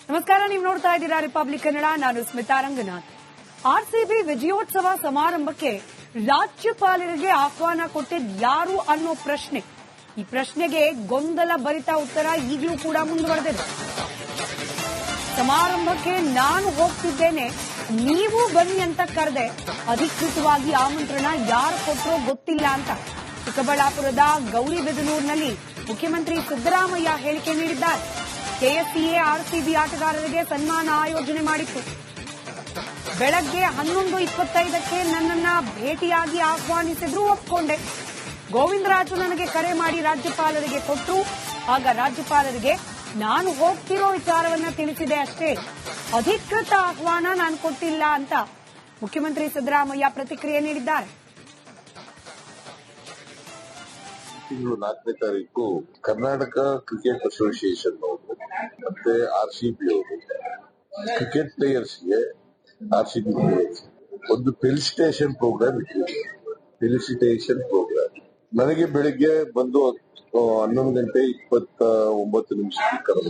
ನಮಸ್ಕಾರ, ನೀವು ನೋಡ್ತಾ ಇದ್ದೀರಾ ರಿಪಬ್ಲಿಕ್ ಕನ್ನಡ. ನಾನು ಸ್ಮಿತಾ ರಂಗನಾಥ್. ಆರ್ಸಿಬಿ ವಿಜಯೋತ್ಸವ ಸಮಾರಂಭಕ್ಕೆ ರಾಜ್ಯಪಾಲರಿಗೆ ಆಹ್ವಾನ ಕೊಟ್ಟಿದ್ದು ಯಾರು ಅನ್ನೋ ಪ್ರಶ್ನೆ. ಈ ಪ್ರಶ್ನೆಗೆ ಗೊಂದಲ ಭರಿತ ಉತ್ತರ ಈಗಲೂ ಕೂಡ ಮುಂದುವರೆದಿದೆ. ಸಮಾರಂಭಕ್ಕೆ ನಾನು ಹೋಗ್ತಿದ್ದೇನೆ, ನೀವು ಬನ್ನಿ ಅಂತ ಕರೆದೆ. ಅಧಿಕೃತವಾಗಿ ಆಮಂತ್ರಣ ಯಾರು ಕೊಟ್ಟರೋ ಗೊತ್ತಿಲ್ಲ ಅಂತ ಚಿಕ್ಕಬಳ್ಳಾಪುರದ ಗೌರಿಬಿದನೂರಿನಲ್ಲಿ ಮುಖ್ಯಮಂತ್ರಿ ಸಿದ್ದರಾಮಯ್ಯ ಹೇಳಿಕೆ ನೀಡಿದ್ದಾರೆ. ಕೆಎಸ್ಸಿಎ ಆರ್ಸಿಬಿ ಆಟಗಾರರಿಗೆ ಸನ್ಮಾನ ಆಯೋಜನೆ ಮಾಡಿತ್ತು. ಬೆಳಗ್ಗೆ 11:25ಕ್ಕೆ ನನ್ನನ್ನ ಭೇಟಿಯಾಗಿ ಆಹ್ವಾನಿಸಿದ್ರು, ಒಪ್ಕೊಂಡೆ. ಗೋವಿಂದರಾಜು ನನಗೆ ಕರೆ ಮಾಡಿ ರಾಜ್ಯಪಾಲರಿಗೆ ಕೊಟ್ಟರು. ಆಗ ರಾಜ್ಯಪಾಲರಿಗೆ ನಾನು ಹೋಗ್ತಿರೋ ವಿಚಾರವನ್ನ ತಿಳಿಸಿದೆ ಅಷ್ಟೇ, ಅಧಿಕೃತ ಆಹ್ವಾನ ನಾನು ಕೊಟ್ಟಿಲ್ಲ ಅಂತ ಮುಖ್ಯಮಂತ್ರಿ ಸಿದ್ದರಾಮಯ್ಯ ಪ್ರತಿಕ್ರಿಯೆ ನೀಡಿದ್ದಾರೆ. ತಿಂಗಳು 4ನೇ ತಾರೀಕು ಕರ್ನಾಟಕ ಕ್ರಿಕೆಟ್ ಅಸೋಸಿಯೇಷನ್ ಅವರು ಮತ್ತೆ ಆರ್ಸಿಬಿ ಅವರು ಕ್ರಿಕೆಟ್ ಪ್ಲೇಯರ್ಸ್ಗೆ ಆರ್ಸಿಬಿ ಪ್ಲೇಯರ್ಸ್ ಒಂದು ಫೆಲಿಸಿಟೇಷನ್ ಪ್ರೋಗ್ರಾಮ್ ಇಟ್ಟಿದ್ದಾರೆ. ಫೆಲಿಸಿಟೇಷನ್ ಪ್ರೋಗ್ರಾಮ್ ನನಗೆ ಬೆಳಿಗ್ಗೆ ಬಂದು 11:29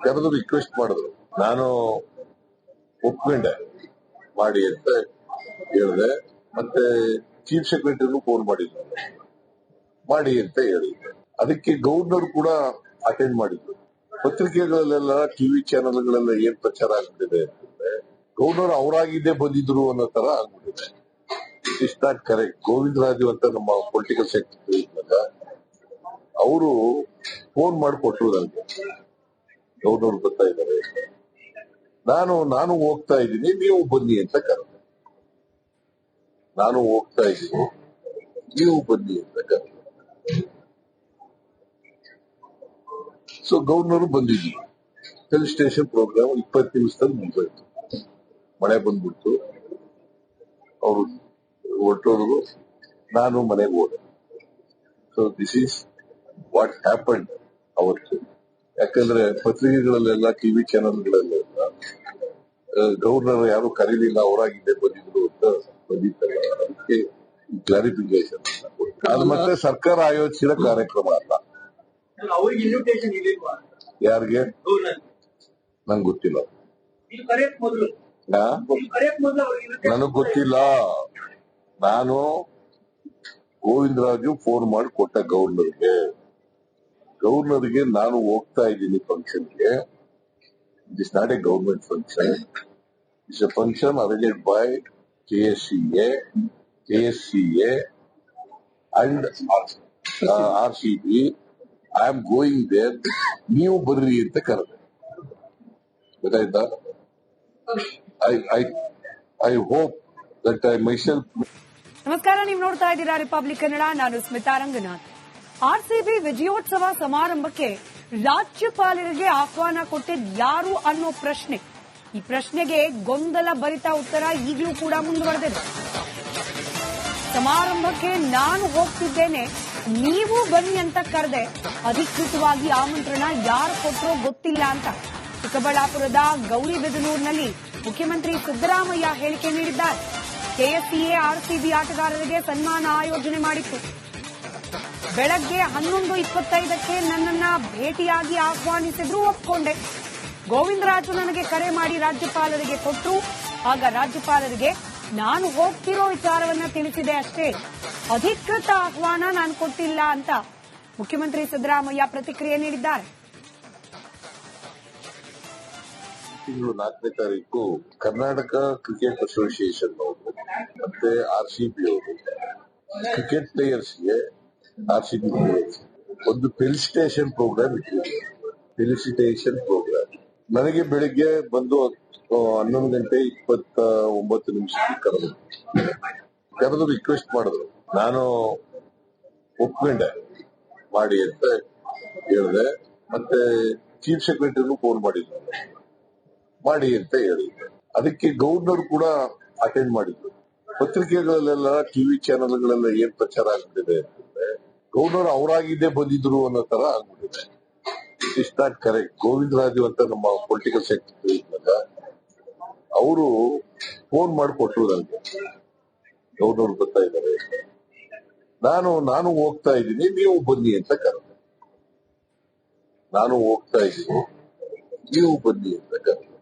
ಕರೆದು ರಿಕ್ವೆಸ್ಟ್ ಮಾಡಿದ್ರು. ನಾನು ಒಪ್ಕೊಂಡೆ, ಮಾಡಿ ಅಂತ ಹೇಳಿದೆ. ಮತ್ತೆ ಚೀಫ್ ಸೆಕ್ರೆಟರಿಗೂ ಫೋನ್ ಮಾಡಿದ್ರು, ಮಾಡಿ ಅಂತ ಹೇಳಿದ್ರು. ಅದಕ್ಕೆ ಗವರ್ನರ್ ಕೂಡ ಅಟೆಂಡ್ ಮಾಡಿದ್ರು. ಪತ್ರಿಕೆಗಳಲ್ಲೆಲ್ಲ, ಟಿವಿ ಚಾನೆಲ್ಗಳೆಲ್ಲ ಏನ್ ಪ್ರಚಾರ ಆಗ್ಬಿಟ್ಟಿದೆ ಅಂತಂದ್ರೆ ಗವರ್ನರ್ ಅವರಾಗಿದ್ದೇ ಬಂದಿದ್ರು ಅನ್ನೋ ತರ ಆಗ್ಬಿಟ್ಟಿದೆ. It is not correct. Govindaraju ಅಂತ ನಮ್ಮ ಪೊಲಿಟಿಕಲ್ ಸೆಕ್ರೆಟರಿ ಇದ್ದಾಗ ಅವರು ಫೋನ್ ಮಾಡಿಕೊಟ್ರು ನನಗೆ, ಗವರ್ನರ್ ಬರ್ತಾ ಇದ್ದಾರೆ, ನಾನು ಹೋಗ್ತಾ ಇದ್ದೀನಿ, ನೀವು ಬನ್ನಿ ಅಂತ ಕರೆದೆ. ನಾನು ಹೋಗ್ತಾ ಇದ್ದೀನಿ, ನೀವು ಬನ್ನಿ ಅಂತ ಕರೆದೆ. ಸೊ ಗವರ್ನರ್ ಬಂದಿದ್ರು. ಫೆಲಿಸಿಟೇಷನ್ ಪ್ರೋಗ್ರಾಮ್ 20 ನಿಮಿಷದಲ್ಲಿ ಮುಗಿದೋಯ್ತು. ಮಳೆ ಬಂದ್ಬಿಡ್ತು, ಅವರು ಹೊರಟೋದ್ರು, ನಾನು ಮನೆಗೆ ಹೋದೆ. So this is what happened ಅವತ್ತು. ಯಾಕಂದ್ರೆ ಪತ್ರಿಕೆಗಳಲ್ಲೆಲ್ಲ, ಟಿವಿ ಚಾನೆಲ್ಗಳಲ್ಲೆಲ್ಲ ಗವರ್ನರ್ ಯಾರು ಕರೀಲಿಲ್ಲ, ಅವರಾಗಿದ್ದೇ ಬಂದಿದ್ರು ಅಂತ ಬಂದಿದ್ದಾರೆ. ಅದಕ್ಕೆ ಕ್ಲಾರಿಫಿಕೇಶನ್. ಅದು ಮತ್ತೆ ಸರ್ಕಾರ ಆಯೋಜಿಸಿದ ಕಾರ್ಯಕ್ರಮ ಅಲ್ಲ. ಯಾರಿಗೆ ನಂಗೆ ಗೊತ್ತಿಲ್ಲ, ನನಗ್ ಗೊತ್ತಿಲ್ಲ. ನಾನು ಗೋವಿಂದರಾಜು ಫೋನ್ ಮಾಡಿ ಕೊಟ್ಟ ಗವರ್ನರ್ಗೆ ನಾನು ಹೋಗ್ತಾ ಇದ್ದೀನಿ ಫಂಕ್ಷನ್ಗೆ. It is not a government function, it's a function arranged by KSCA and RCB. I am going there, ನೀವು ಬರ್ರಿ ಅಂತ ಕರೆದೆ. ಗೊತ್ತಾಯ್ತಾ? I hope that I myself. ನಮಸ್ಕಾರ, ನೀವು ನೋಡ್ತಾ ಇದ್ದೀರಾ ರಿಪಬ್ಲಿಕ್ ಕನ್ನಡ. ನಾನು ಸ್ಮಿತಾ ರಂಗನಾಥ್. ಆರ್ಸಿಬಿ ವಿಜಯೋತ್ಸವ ಸಮಾರಂಭಕ್ಕೆ ರಾಜ್ಯಪಾಲರಿಗೆ ಆಹ್ವಾನ ಕೊಟ್ಟಿದ್ದು ಯಾರು ಅನ್ನೋ ಪ್ರಶ್ನೆ. ಈ ಪ್ರಶ್ನೆಗೆ ಗೊಂದಲ ಭರಿತ ಉತ್ತರ ಈಗಲೂ ಕೂಡ ಮುಂದುವರೆದಿದೆ. ಸಮಾರಂಭಕ್ಕೆ ನಾನು ಹೋಗ್ತಿದ್ದೇನೆ, ನೀವು ಬನ್ನಿ ಅಂತ ಕರೆದೆ. ಅಧಿಕೃತವಾಗಿ ಆಮಂತ್ರಣ ಯಾರು ಕೊಟ್ಟರೋ ಗೊತ್ತಿಲ್ಲ ಅಂತ ಚಿಕ್ಕಬಳ್ಳಾಪುರದ ಗೌರಿಬಿದನೂರಿನಲ್ಲಿ ಮುಖ್ಯಮಂತ್ರಿ ಸಿದ್ದರಾಮಯ್ಯ ಹೇಳಿಕೆ ನೀಡಿದ್ದಾರೆ. ಕೆಎಸ್ಸಿಎ ಆರ್ಸಿಬಿ ಆಟಗಾರರಿಗೆ ಸನ್ಮಾನ ಆಯೋಜನೆ ಮಾಡಿತ್ತು. ಬೆಳಗ್ಗೆ 11:25ಕ್ಕೆ ನನ್ನನ್ನ ಭೇಟಿಯಾಗಿ ಆಹ್ವಾನಿಸಿದ್ರು, ಒಪ್ಕೊಂಡೆ. ಗೋವಿಂದರಾಜು ನನಗೆ ಕರೆ ಮಾಡಿ ರಾಜ್ಯಪಾಲರಿಗೆ ಕೊಟ್ಟರು. ಆಗ ರಾಜ್ಯಪಾಲರಿಗೆ ನಾನು ಹೋಗ್ತಿರೋ ವಿಚಾರವನ್ನ ತಿಳಿಸಿದೆ ಅಷ್ಟೇ, ಅಧಿಕೃತ ಆಹ್ವಾನ ನಾನು ಕೊಟ್ಟಿಲ್ಲ ಅಂತ ಮುಖ್ಯಮಂತ್ರಿ ಸಿದ್ದರಾಮಯ್ಯ ಪ್ರತಿಕ್ರಿಯೆ ನೀಡಿದ್ದಾರೆ. ತಿಂಗಳು 4ನೇ ತಾರೀಕು ಕರ್ನಾಟಕ ಕ್ರಿಕೆಟ್ ಅಸೋಸಿಯೇಷನ್ ಅವರು ಮತ್ತೆ ಆರ್ಸಿಬಿ ಅವರು ಕ್ರಿಕೆಟ್ ಪ್ಲೇಯರ್ಸ್ಗೆ ಆರ್ಸಿಬಿ ಪ್ಲೇಯರ್ಸ್ ಒಂದು ಫೆಲಿಸಿಟೇಷನ್ ಪ್ರೋಗ್ರಾಮ್ ಇಟ್ಟಿದ್ದಾರೆ. ಫೆಲಿಸಿಟೇಷನ್ ಪ್ರೋಗ್ರಾಮ್ ನನಗೆ ಬೆಳಿಗ್ಗೆ ಬಂದು 11:29 ಕರೆದು ರಿಕ್ವೆಸ್ಟ್ ಮಾಡಿದ್ರು. ನಾನು ಒಪ್ಕೊಂಡೆ, ಮಾಡಿ ಅಂತ ಹೇಳಿದೆ. ಮತ್ತೆ ಚೀಫ್ ಸೆಕ್ರೆಟರಿಗೂ ಫೋನ್ ಮಾಡಿದ್ರು, ಮಾಡಿ ಅಂತ ಹೇಳಿದ್ರು. ಅದಕ್ಕೆ ಗವರ್ನರ್ ಕೂಡ ಅಟೆಂಡ್ ಮಾಡಿದ್ರು. ಪತ್ರಿಕೆಗಳಲ್ಲೆಲ್ಲ, ಟಿವಿ ಚಾನೆಲ್ಗಳೆಲ್ಲ ಏನ್ ಪ್ರಚಾರ ಆಗ್ಬಿಟ್ಟಿದೆ ಅಂತಂದ್ರೆ ಗವರ್ನರ್ ಅವರಾಗಿದ್ದೇ ಬಂದಿದ್ರು ಅನ್ನೋ ತರ ಆಗ್ಬಿಟ್ಟಿದೆ. It is not correct. Govindaraju ಅಂತ ನಮ್ಮ ಪೊಲಿಟಿಕಲ್ ಸೆಕ್ರೆಟರಿ ಇದ್ದಾಗ ಅವರು ಫೋನ್ ಮಾಡಿಕೊಟ್ರು ನನಗೆ, ಗವರ್ನರ್ ಬರ್ತಾ ಇದ್ದಾರೆ, ನಾನು ಹೋಗ್ತಾ ಇದ್ದೀನಿ, ನೀವು ಬನ್ನಿ ಅಂತ ಕರೆದೆ. ನಾನು ಹೋಗ್ತಾ ಇದ್ದೀನಿ, ನೀವು ಬನ್ನಿ ಅಂತ ಕರೆದ್ರು.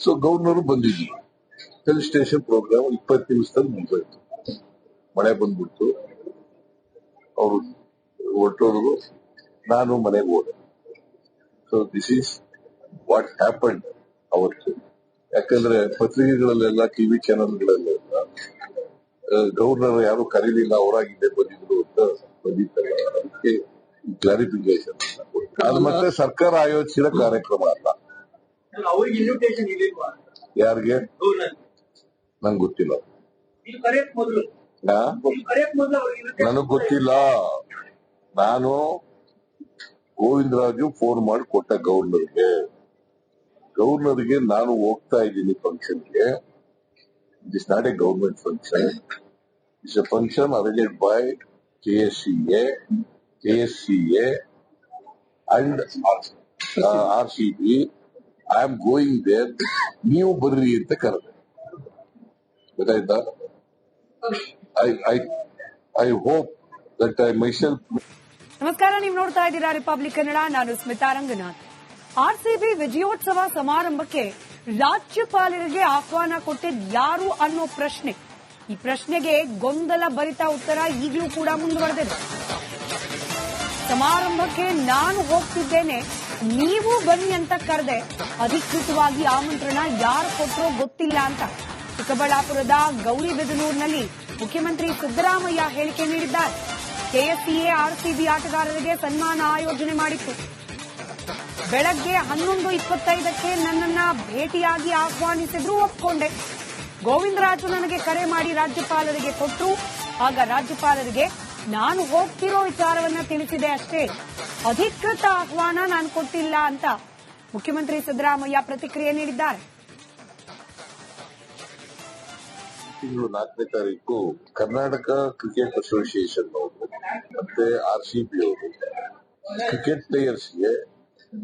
ಸೊ ಗವರ್ನರ್ ಬಂದಿದ್ರು. ಫೆಲಿಸಿಟೇಷನ್ ಪ್ರೋಗ್ರಾಮ್ 20 ನಿಮಿಷದಲ್ಲಿ ಮುಗಿದೋಯ್ತು. ಮಳೆ ಬಂದ್ಬಿಡ್ತು, ಅವರು ಹೊರಟೋದ್ರು, ನಾನು ಮನೆಗೆ ಹೋದೆ. So this is what happened ಅವತ್ತು. ಯಾಕಂದ್ರೆ ಪತ್ರಿಕೆಗಳಲ್ಲೆಲ್ಲ, ಟಿವಿ ಚಾನೆಲ್ಗಳಲ್ಲೆಲ್ಲ ಗವರ್ನರ್ ಯಾರು ಕರೀಲಿಲ್ಲ, ಅವರಾಗಿದ್ದೇ ಬಂದಿದ್ರು ಅಂತ ಬಂದಿತ್ತಲ್ಲ, ಅದಕ್ಕೆ ಕ್ಲಾರಿಫಿಕೇಶನ್. ಅದು ಮತ್ತೆ ಸರ್ಕಾರ ಆಯೋಜಿಸಿದ ಕಾರ್ಯಕ್ರಮ ಅಲ್ಲ. ಅವ್ರಿಗೆ ಇನ್ವಿಟೇಷನ್ ಇರಲಿಲ್ವಾ? ಯಾರಿಗೆ ನಂಗೆ ಗೊತ್ತಿಲ್ಲ. ನನಗ್ ಗೊತ್ತಿಲ್ಲ. ನಾನು ಗೋವಿಂದರಾಜು ಫೋನ್ ಮಾಡಿ ಕೊಟ್ಟ ಗವರ್ನರ್ಗೆ ನಾನು ಹೋಗ್ತಾ ಇದ್ದೀನಿ ಫಂಕ್ಷನ್ಗೆ. It is not a government function, it's a function arranged by KSCA and RCB. I am going there, ನೀವು ಬರ್ರಿ ಅಂತ ಕರೆದೆ. ಗೊತ್ತಾಯ್ತಾ? I hope that I myself. ನಮಸ್ಕಾರ, ನೀವು ನೋಡ್ತಾ ಇದ್ದೀರಾ ರಿಪಬ್ಲಿಕ್ ಕನ್ನಡ. ನಾನು ಸ್ಮಿತಾ ರಂಗನಾಥ್. RCB ವಿಜಯೋತ್ಸವ ಸಮಾರಂಭಕ್ಕೆ ರಾಜ್ಯಪಾಲರಿಗೆ ಆಹ್ವಾನ ಕೊಟ್ಟಿದ್ ಯಾರು ಅನ್ನೋ ಪ್ರಶ್ನೆ. ಈ ಪ್ರಶ್ನೆಗೆ ಗೊಂದಲ ಭರಿತ ಉತ್ತರ ಈಗಲೂ ಕೂಡ ಮುಂದುವರೆದಿದೆ. ಸಮಾರಂಭಕ್ಕೆ ನಾನು ಹೋಗ್ತಿದ್ದೇನೆ, ನೀವು ಬನ್ನಿ ಅಂತ ಕರೆದೆ. ಅಧಿಕೃತವಾಗಿ ಆಮಂತ್ರಣ ಯಾರು ಕೊಟ್ಟರೋ ಗೊತ್ತಿಲ್ಲ ಅಂತ ಚಿಕ್ಕಬಳ್ಳಾಪುರದ ಗೌರಿಬಿದನೂರಿನಲ್ಲಿ ಮುಖ್ಯಮಂತ್ರಿ ಸಿದ್ದರಾಮಯ್ಯ ಹೇಳಿಕೆ ನೀಡಿದ್ದಾರೆ. KSCA RCB ಆಟಗಾರರಿಗೆ ಸನ್ಮಾನ ಆಯೋಜನೆ ಮಾಡಿತ್ತು. ಬೆಳಗ್ಗೆ 11:25ಕ್ಕೆ ನನ್ನನ್ನ ಭೇಟಿಯಾಗಿ ಆಹ್ವಾನಿಸಿದ್ರು, ಒಪ್ಕೊಂಡೆ. ಗೋವಿಂದರಾಜು ನನಗೆ ಕರೆ ಮಾಡಿ ರಾಜ್ಯಪಾಲರಿಗೆ ಕೊಟ್ಟರು. ಆಗ ರಾಜ್ಯಪಾಲರಿಗೆ ನಾನು ಹೋಗ್ತಿರೋ ವಿಚಾರವನ್ನ ತಿಳಿಸಿದೆ ಅಷ್ಟೇ, ಅಧಿಕೃತ ಆಹ್ವಾನ ನಾನು ಕೊಟ್ಟಿಲ್ಲ ಅಂತ ಮುಖ್ಯಮಂತ್ರಿ ಸಿದ್ದರಾಮಯ್ಯ ಪ್ರತಿಕ್ರಿಯೆ ನೀಡಿದ್ದಾರೆ. ತಿಂಗಳು 4ನೇ ತಾರೀಕು ಕರ್ನಾಟಕ ಕ್ರಿಕೆಟ್ ಅಸೋಸಿಯೇಷನ್ ಅವರು ಮತ್ತೆ RCB ಅವರು ಕ್ರಿಕೆಟ್ ಪ್ಲೇಯರ್ಸ್ಗೆ,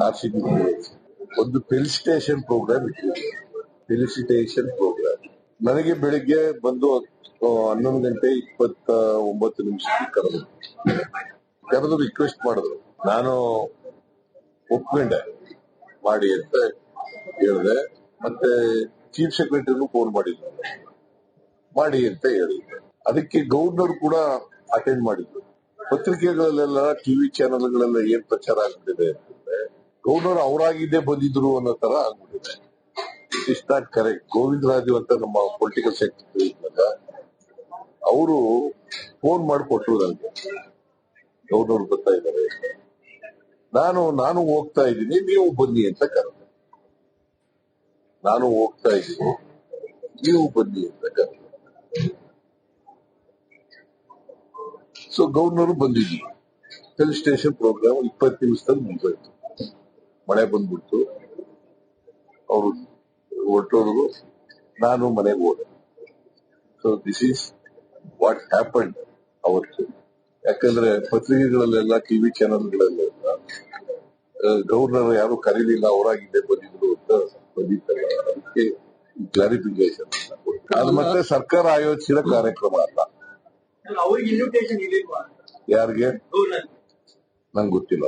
RCB ಪ್ಲೇಯರ್ಸ್ ಒಂದು ಫೆಲಿಸಿಟೇಷನ್ ಪ್ರೋಗ್ರಾಮ್ ಇಟ್ಟಿದ್ದಾರೆ. ಫೆಲಿಸಿಟೇಷನ್ ಪ್ರೋಗ್ರಾಮ್ ನನಗೆ ಬೆಳಿಗ್ಗೆ ಬಂದು 11:29 ಕರೆದು ರಿಕ್ವೆಸ್ಟ್ ಮಾಡಿದ್ರು. ನಾನು ಒಪ್ಕೊಂಡೆ, ಮಾಡಿ ಅಂತ ಹೇಳಿದೆ. ಮತ್ತೆ ಚೀಫ್ ಸೆಕ್ರೆಟರಿಗೂ ಫೋನ್ ಮಾಡಿದ್ರು, ಮಾಡಿ ಅಂತ ಹೇಳಿದ್ದೆ. ಅದಕ್ಕೆ ಗವರ್ನರ್ ಕೂಡ ಅಟೆಂಡ್ ಮಾಡಿದ್ರು. ಪತ್ರಿಕೆಗಳಲ್ಲೆಲ್ಲ, ಟಿವಿ ಚಾನೆಲ್ಗಳೆಲ್ಲ ಏನ್ ಪ್ರಚಾರ ಆಗ್ಬಿಟ್ಟಿದೆ ಅಂತಂದ್ರೆ, ಗವರ್ನರ್ ಅವರಾಗಿದ್ದೇ ಬಂದಿದ್ರು ಅನ್ನೋ ತರ ಆಗ್ಬಿಟ್ಟಿದೆ. It is not correct. Govindaraju ಅಂತ ನಮ್ಮ ಪೊಲಿಟಿಕಲ್ ಸೆಕ್ರೆಟರಿ ಇದ್ದಾಗ ಅವರು ಫೋನ್ ಮಾಡಿಕೊಟ್ರು ನನಗೆ, ಗವರ್ನರ್ ಬರ್ತಾ ಇದ್ದಾರೆ, ನಾನು ಹೋಗ್ತಾ ಇದ್ದೀನಿ, ನೀವು ಬನ್ನಿ ಅಂತ ಕರೆದೆ. ನಾನು ಹೋಗ್ತಾ ಇದ್ದೀನಿ, ನೀವು ಬನ್ನಿ ಅಂತ ಕರೆದೆ. ಸೊ ಗವರ್ನರ್ ಬಂದಿದ್ರು. ಫೆಲಿಸಿಟೇಷನ್ ಪ್ರೋಗ್ರಾಮ್ 20 ನಿಮಿಷದಲ್ಲಿ ಮುಗಿದೋಯ್ತು. ಮಳೆ ಬಂದ್ಬಿಡ್ತು, ಅವರು ಹೊರಟೋದ್ರು, ನಾನು ಮನೆಗೆ ಹೋದೆ. So this is what happened ಅವತ್ತು. ಯಾಕಂದ್ರೆ ಪತ್ರಿಕೆಗಳಲ್ಲೆಲ್ಲ, ಟಿವಿ ಚಾನೆಲ್ಗಳಲ್ಲೆಲ್ಲ ಗವರ್ನರ್ ಯಾರು ಕರೀಲಿಲ್ಲ, ಅವರಾಗಿದ್ದೇ ಬಂದಿದ್ರು ಅಂತ ಬಂದಿತ್ತಲ್ಲ, ಅದಕ್ಕೆ ಕ್ಲಾರಿಫಿಕೇಶನ್. ಅದು ಮತ್ತೆ ಸರ್ಕಾರ ಆಯೋಜಿಸಿದ ಕಾರ್ಯಕ್ರಮ ಅಲ್ಲ. ಅವ್ರಿಗೆ ಇನ್ವಿಟೇಷನ್ ಇರಲಿಲ್ವಾ? ಯಾರಿಗೆ ನಂಗೆ ಗೊತ್ತಿಲ್ಲ.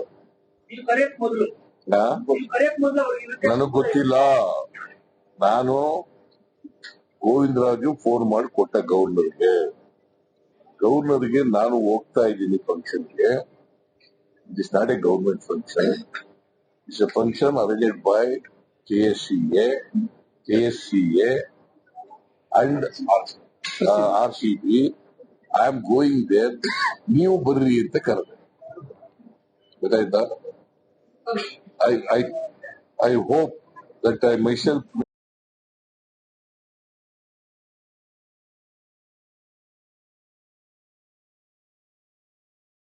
ನನಗ್ ಗೊತ್ತಿಲ್ಲ. ನಾನು ಗೋವಿಂದರಾಜು ಫೋನ್ ಮಾಡಿ ಕೊಟ್ಟ ಗವರ್ನರ್ಗೆ ನಾನು ಹೋಗ್ತಾ ಇದ್ದೀನಿ ಫಂಕ್ಷನ್ಗೆ. It is not a government function, it's a function arranged by KSCA and RCB. I am going there, ನೀವು ಬರ್ರಿ ಅಂತ ಕರೆದೆ. ಗೊತ್ತಾಯ್ತಾ? I hope that I myself